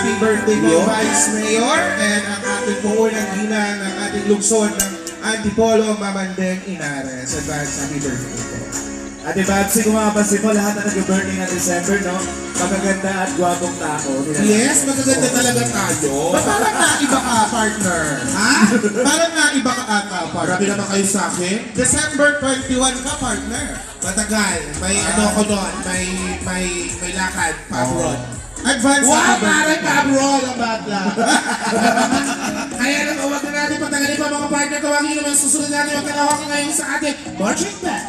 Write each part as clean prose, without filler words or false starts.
happy birthday po, Vice Mayor, and ang ating puunang ginang ng ating lungsod ng Antipolo, Mamandeng, Inares. Advance happy birthday po. Ate Babsi, kung makapansin mo, lahat na nag-birthday na December, no? Magaganda at gwapong tao. Yes, magaganda talaga tayo. Ba't parang naiba ka, partner? Ha? Parang naiba ka ata, partner. Grabe naman kayo sa akin. December 21 ka, partner. Matagal. May ano ko doon. May lakad. Pa-abroad. Advance Wow, happy parang birthday. ka-abroad ang batla. Kaya naman, huwag na natin patagalin pa mga partner. Tawagin naman susunod natin magkalawakan ngayon sa ating marching band.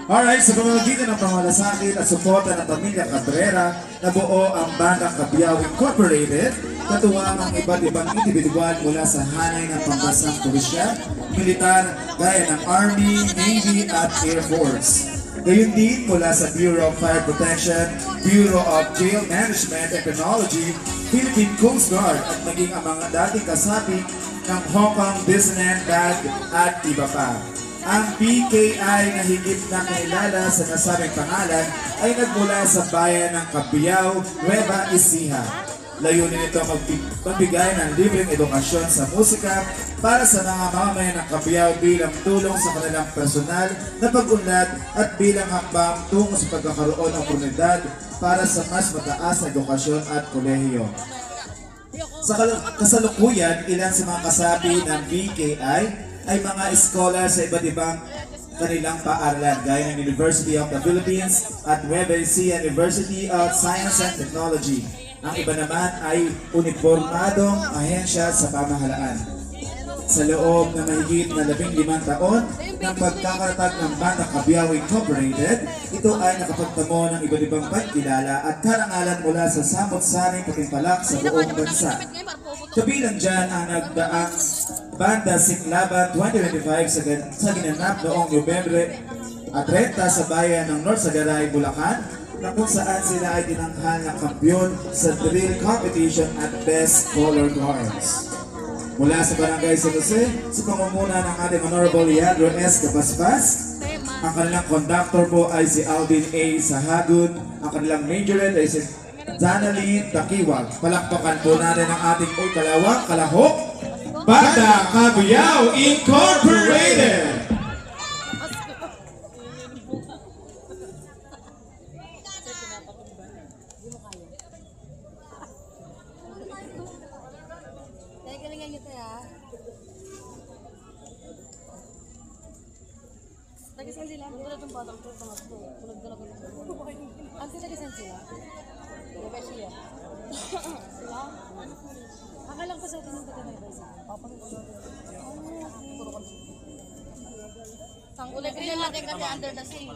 Alright, sa pamamagitan ng pamalasakit at suporta ng pamilya Cabrera, nabuo ang Bandang Cabiao Incorporated, katuwang ang iba't ibang individual mula sa hanay ng pambansang pulisya, militar, gaya ng Army, Navy at Air Force. Gayun din mula sa Bureau of Fire Protection, Bureau of Jail Management and Technology, Philippine Coast Guard at maging ang mga dating kasapi ng Hong Kong Disneyland Band at iba pa. Ang PKI na higit na kilala sa nasabing pangalan ay nagmula sa bayan ng Cabiao, Nueva Ecija. Layunin nito magbigay ng libreng edukasyon sa musika para sa mga mamamayan ng Cabiao bilang tulong sa kanilang personal na pag-unlad at bilang hakbang tungo sa pagkakaroon ng oportunidad para sa mas mataas na edukasyon at kolehiyo. Sa kasalukuyan, ilan sa mga kasapi ng PKI ay mga scholar sa iba't ibang kanilang paaralan gaya ng University of the Philippines at Nueva Ecija University of Science and Technology. Ang iba naman ay uniformadong ahensya sa pamahalaan. Sa loob ng mahigit na 15 taon ng pagkakalatag ng Bandang Cabiao Incorporated, ito ay nakapagtamo ng iba't ibang pagkilala at karangalan mula sa samot-saring patimpalak sa buong bansa. Kabilang dyan ang nagdaang Banda Siklaban 2025 sa ginanap noong Nobyembre 30 sa bayan ng North Sagaray, Bulacan, na kung saan sila ay tinanghal na kampiyon sa drill competition at best color guards. Mula sa Barangay San Jose, sa pangunguna ng ating Honorable Leandro S. Capaspas, ang kanilang conductor po ay si Alvin A. Sahagud, ang kanilang majorette ay si Danaline Takiwag. Palakpakan po natin ang ating kalawang kalahok, Bandang Cabiao Incorporated! Galingan kita ya. Nagisan sila. Wala itong batang ito. Tulog talaga. Ang nagisan sila. Diba siya? Sila? Akalang pa sa atin yung pagkakay ba siya? Papangin ko natin. Sangkulay ko natin kasi under the sea.